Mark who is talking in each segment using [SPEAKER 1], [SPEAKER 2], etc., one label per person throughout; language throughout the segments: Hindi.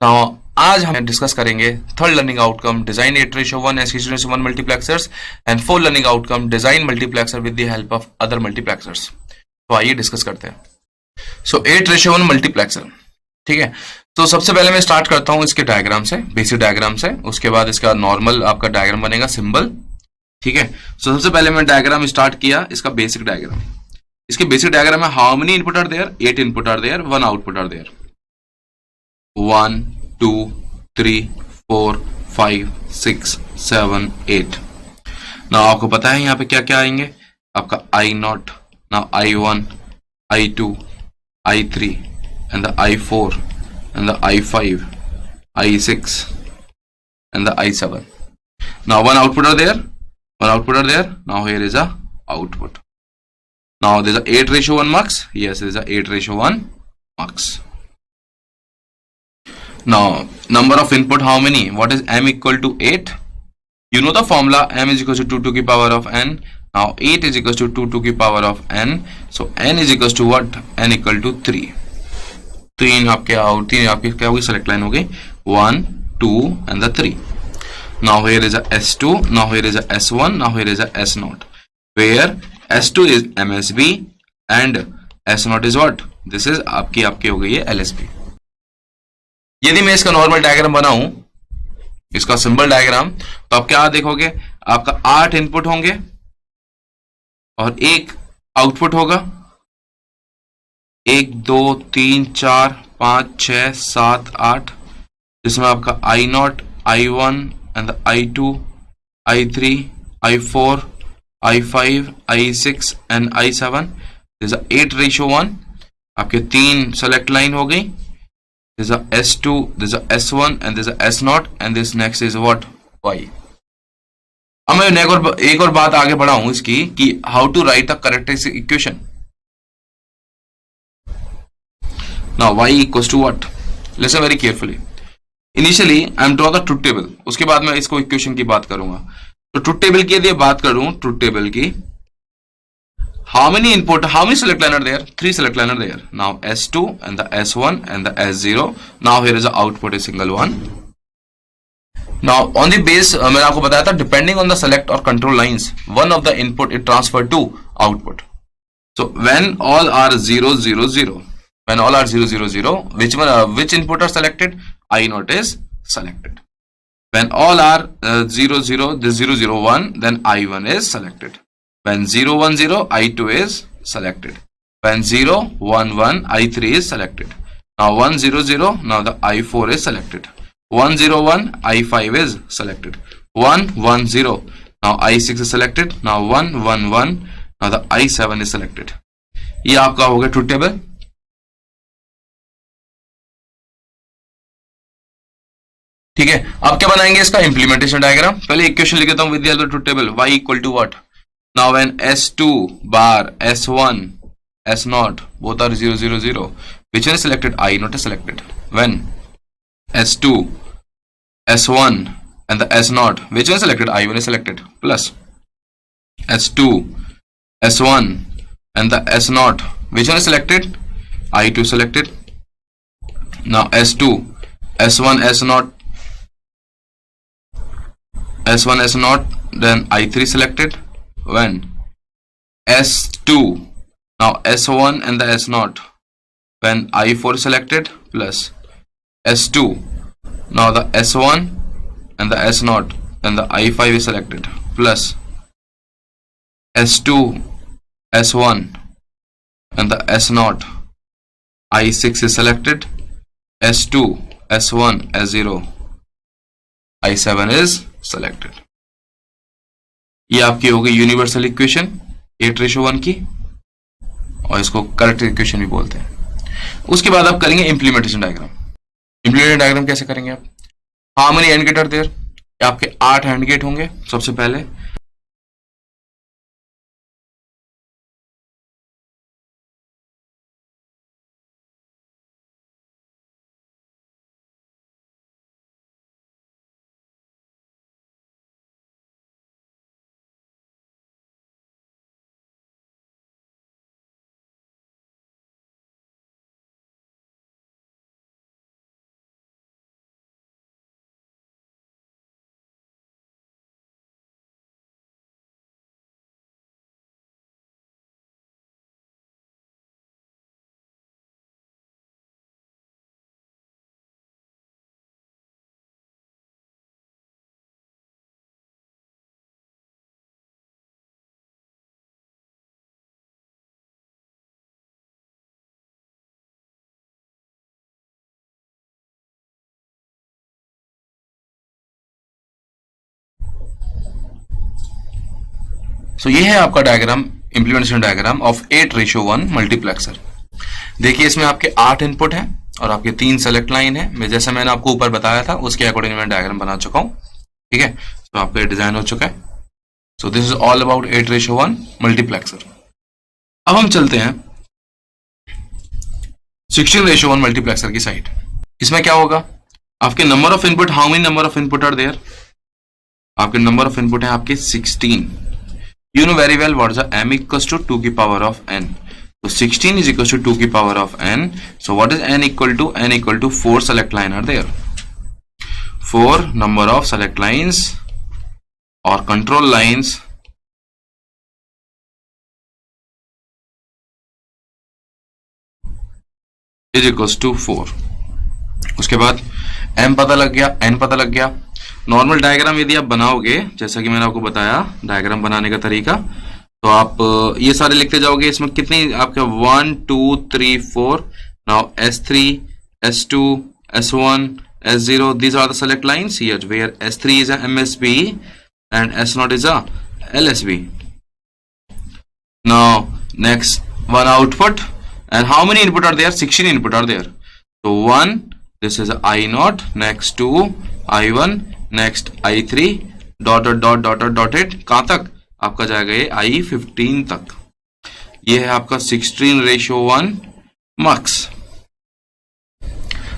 [SPEAKER 1] नाउ आज हम डिस्कस करेंगे third learning outcome design 8:1 1 multiplexers and four learning outcome design multiplexer with the help of other multiplexers. तो आइए डिस्कस करते हैं। सो 8:1 मल्टीप्लेक्सर, ठीक है। तो सबसे पहले मैं स्टार्ट करता हूं इसके डायग्राम से, बेसिक डायग्राम से। उसके बाद इसका नॉर्मल आपका डायग्राम बनेगा, सिंबल, ठीक है। सो सबसे पहले मैं डायग्राम स्टार्ट किया, इसका बेसिक डायग्राम। इसके बेसिक डायग्राम में how many input are there, 8 input are there, 1 output are there. 1 2 3 4 5 6 7 8। ना आपको पता है यहाँ पे क्या क्या आएंगे, आपका I0, ना I1, I2, I3 and the I4 and the I5, I6 and the I7. Now one output are there, one output are there. Now here is a output. Now there is a 8:1 mux. Yes, there is a 8:1 mux. Now number of input, how many? What is m equal to 8? You know the formula, m is equal to 2 to the power of n. Now 8 is equal to 2 to the power of n. So n is equal to what? n equal to 3. तीन आपकी क्या होगी, सेलेक्ट लाइन हो गई, 1 2 and the 3. Now here is a S2, now here is a S1, now here is a S0, where S2 is MSB and S0 is what? This is आपकी हो गई है LSB। यदि मैं इसका नॉर्मल डायग्राम बनाऊं, इसका सिंबल डायग्राम, तो आप क्या देखोगे, आपका 8 इनपुट होंगे और एक आउटपुट होगा। 1 2 3 4 5 6 7 8, जिसमें आपका I0, I1 and the I2, I3, I4, I5, I6 and I7। This 8:1। आपके तीन सेलेक्ट लाइन हो गई। This is a S2, this is a S1 and this is a S0 and this next is what? Y। अब मैं एक और बात आगे बढ़ाऊं इसकी, कि how to write the characteristic equation. Now y equals to what? Listen very carefully. Initially I am draw the truth table, उसके बाद मैं इसको इक्वेशन की बात करूंगा। तो ट्रुथ टेबल की यदि बात करूं, ट्रुथ टेबल की, how many input, how many select line are there? 3 select line are there. Now S2 and the S1 and the S0. Now here is the output, is single one. Now on the base, मैंने आपको बताया था, depending on the select or control lines, one of the input it transferred to output. So when all are 0 0 0, when all are 0 0 0, which input are selected? I0 is selected. When all are 0 0, this 0 0 1, then I1 is selected. When 0 1 0, I2 is selected. When 0 1 1, I3 is selected. Now 1 0 0, now the I4 is selected. 1 0 1, I5 is selected. 1 1 0, now I6 is selected. Now 1 1 1, now the I7 is selected. ये आपका हो गया ट्रुथ टेबल। ठीक है, अब क्या बनाएंगे इसका इम्प्लीमेंटेशन डायग्राम। पहले इक्वेशन लिख देता हूं with the help of truth table. y equal to what? Now when S2 bar S1 S0 both are 0 0 0, which one is selected? I0 is selected. When S2 S1 and the S0, which one is selected? I1 is selected. Plus S2 S1 and the S0, which one is selected? I2 selected. Now S2 S1 S0 S1 S0, then I3 selected. When S2, now S1 and the S0, when I4 selected, plus S2, now the S1 and the S0, then the I5 is selected, plus S2 S1 and the S0, I6 is selected, S2 S1 S0, I7 is selected। ये आपकी हो गई यूनिवर्सल इक्वेशन 8:1 की, और इसको करेक्ट इक्वेशन भी बोलते हैं। उसके बाद आप करेंगे इम्प्लीमेंटेशन डायग्राम। इम्प्लीमेंटेशन डायग्राम कैसे करेंगे आप? How many and gate are there? आपके 8 एंड गेट होंगे सबसे पहले। सो ये है आपका diagram, implementation diagram of 8:1 multiplexer. देखिए इसमें आपके 8 इनपुट हैं और आपके 3 सेलेक्ट लाइन है। मैं जैसे मैंने आपको ऊपर बताया था उसके अकॉर्डिंग मैं डायग्राम बना चुका हूँ। ठीक है, तो आपका डिजाइन हो चुका है। So this is all about 8:1 multiplexer. अब हम चलते हैं 16:1 मल्टीप्लेक्सर की साइड। इसमें क्या होगा, आपके number of input, how many number of input are there, आपके नंबर ऑफ इनपुट है आपके 16। You know very well what is m equals to 2 की पावर ऑफ n। तो 16 is equals to 2 की power of n. So what is n equal to? n equal to 4 select line are there. 4 number of select lines or control lines is equals to 4. उसके बाद m पता लग गया, n पता लग गया। नॉर्मल डायग्राम यदि आप बनाओगे, जैसा कि मैंने आपको बताया डायग्राम बनाने का तरीका, तो आप ये सारे लिखते जाओगे। इसमें कितनी आपके 1 2 3 4, now S3 S2 S1 S0, these are the select lines here where S3 is a MSB and S0 is a LSB. Now next one output, and how many input are there? 16 input are there. So 1, this is I0, next 2 I1, next I3, dotted कहां तक आपका जाएगा ये I15 तक। ये है आपका 16:1 मक्स।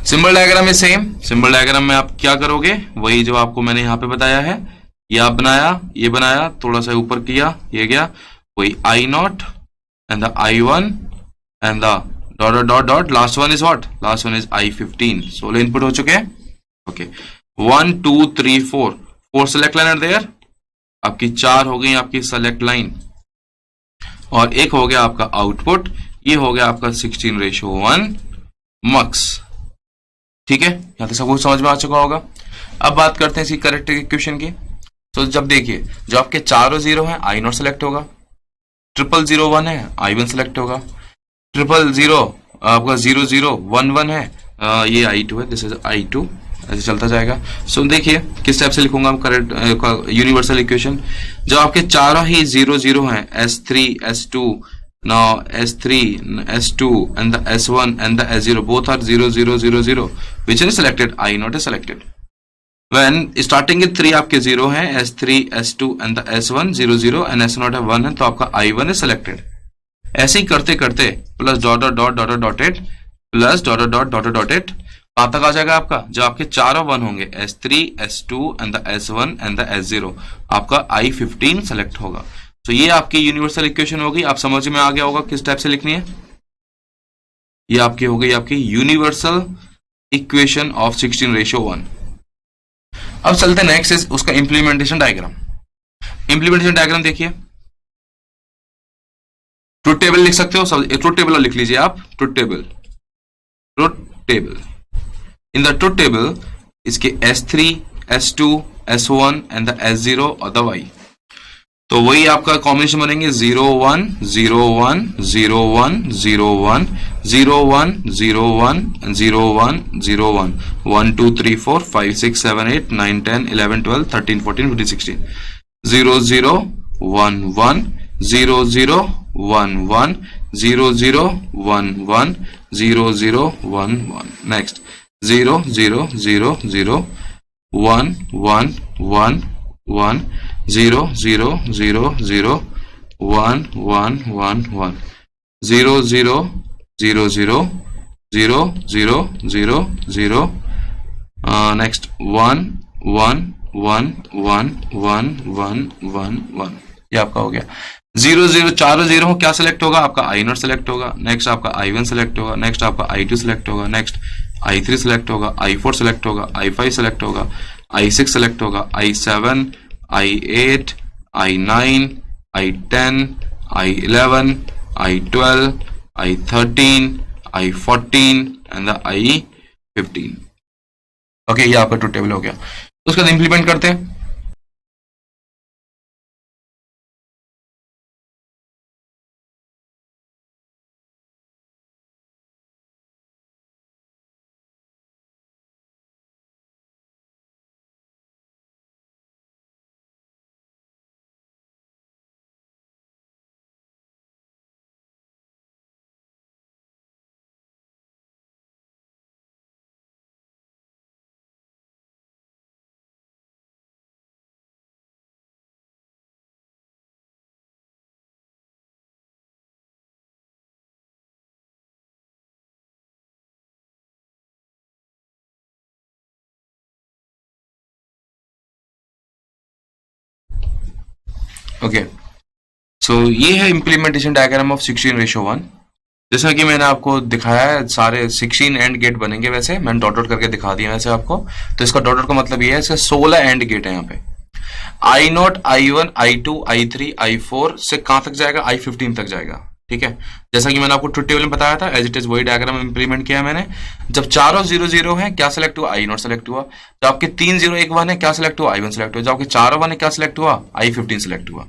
[SPEAKER 1] सिंबल डायग्राम में सेम, सिंबल डायग्राम में आप क्या करोगे, वही जो आपको मैंने यहाँ पे बताया है। ये आप बनाया, ये बनाया, थोड़ा सा ऊपर किया, ये गया, वही I0 and the I1 and the dot, last one is what? Last one is I15. 16 input हो चुके हैं। ओके, 1 2 3 4 4 सेलेक्ट लाइन देयर, आपकी 4 हो गई आपकी सेलेक्ट लाइन और एक हो गया आपका आउटपुट। ये हो गया आपका 16:1 मक्स। ठीक है, यहां तक सब कुछ समझ में आ चुका होगा। अब बात करते हैं इसकी करेक्ट इक्वेशन की। तो जब देखिए, जो आपके चारों जीरो हैं I0 सेलेक्ट होगा, 0001 है I1 सेलेक्ट होगा, 000 आपका 0011 है ये I2 है, दिस इज I2, ऐसे चलता जाएगा। सो देखिए किस टाइप से लिखूंगा हम करेक्ट यूनिवर्सल इक्वेशन। जो आपके चारों ही 00 हैं, S3 S2, now S3 S2 and the S1 and the S0 both are 0000, which is selected? I0 is selected. When starting with 3 आपके 0 हैं, S3 S2 and the S1 00 and S0 है 1 है, तो आपका I1 is selected। ऐसे ही करते करते प्लस डॉटेड प्लस डॉटेड कहां तक आ जाएगा आपका, जो आपके चारों 1 होंगे, S3 S2 and the S1 and the S0, आपका I15 सेलेक्ट होगा। तो ये आपकी यूनिवर्सल इक्वेशन होगी। आप समझ में आ गया होगा किस टाइप से लिखनी है। ये आपकी हो गई आपकी यूनिवर्सल इक्वेशन ऑफ 16:1। अब चलते नेक्स्ट इज उसका इंप्लीमेंटेशन डायग्राम। इंप्लीमेंटेशन डायग्राम देखिए, ट्रुथ टेबल लिख सकते हो, सब ट्रुथ टेबल लिख लीजिए आप, truth table in the truth table इसके S3 S2 S1 and the S0 और द Y। तो वही आपका कॉम्बिनेशन बनेंगे 0 1 0 1 0 1 0 1 0 1 0 1 0 1 0 1 1 2 3 4 5 6 7 8 9 10 11 12 13 14 15 16 0 0 1 1 0 0 1 1 0 0 1 1 0 0 1 1 next 0 0 0 0 1 1 1 1 0 0 0 0 1 1 1 1 0 0 0 0 0 0 0 0 next 1 1 1 1 1 1 1 1। ये आपका हो गया। 0 0 चारों 0 हो, क्या सिलेक्ट होगा आपका I0 सेलेक्ट होगा, नेक्स्ट आपका I1 सेलेक्ट होगा, नेक्स्ट आपका I2 सेलेक्ट होगा, नेक्स्ट I3 सेलेक्ट होगा, I4 सेलेक्ट होगा, I5 सेलेक्ट होगा, I6 सेलेक्ट होगा, I7 I8 I9 I10 I11 I12 I13 I14 and the I15। Okay, ये आपका ट्रुथ टेबल हो गया। उसके बाद इंप्लीमेंट करते हैं। ओके, सो ये है इम्प्लीमेंटेशन डायग्राम ऑफ 16:1। जैसा कि मैंने आपको दिखाया है, सारे 16 एंड गेट बनेंगे। वैसे मैंने डॉट डॉट करके दिखा दिया वैसे आपको। तो इसका डॉट डॉट का मतलब ये है, इसका 16 एंड गेट है यहाँ पे। I0, I1, I2, I3, I4 से कहां तक जाएगा? I15 तक जाएगा। ठीक है, जैसा कि मैंने आपको ट्रुथ टेबल में बताया था, एज इट इज वही डायग्राम इंप्लीमेंट किया है मैंने। जब चारों 0 0 है, क्या सिलेक्ट हुआ? I0 सेलेक्ट हुआ। जब आपके 3 0 1 1 है, क्या सिलेक्ट हुआ? I1 सेलेक्ट हुआ। जब आपके चारों 1 है, क्या सिलेक्ट हुआ? I15 सेलेक्ट हुआ।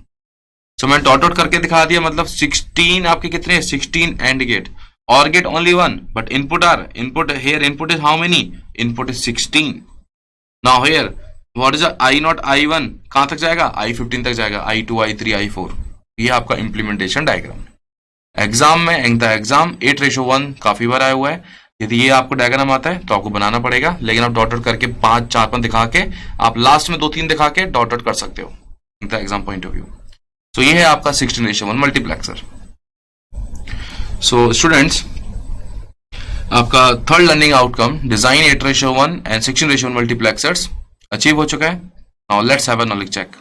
[SPEAKER 1] सो मैंने डॉट डॉट करके दिखा दिया, मतलब 16 आपके कितने? 16 एंड गेट। और gate only one, but input are input here input is how many? Input is 16। Now here what is I0 I1 कहां तक जाएगा? I15 तक जाएगा। I2 I3 I4। ये आपका इंप्लीमेंटेशन डायग्राम। एग्जाम में एग्जाम 8:1 काफी बार आया हुआ है। यदि ये आपको डायग्राम आता है तो आपको बनाना पड़ेगा, लेकिन आप डॉट डॉट करके 5 4 5 दिखा के आप लास्ट में 2 3 दिखा के डॉट डॉट कर सकते हो एग्जाम पॉइंट ऑफ व्यू। तो ये है आपका 16:1 मल्टीप्लेक्सर। सो स्टूडेंट्स, आपका third learning outcome design 8:1 and 16:1 multiplexers achieve हो चुका है। Now let's have a knowledge check.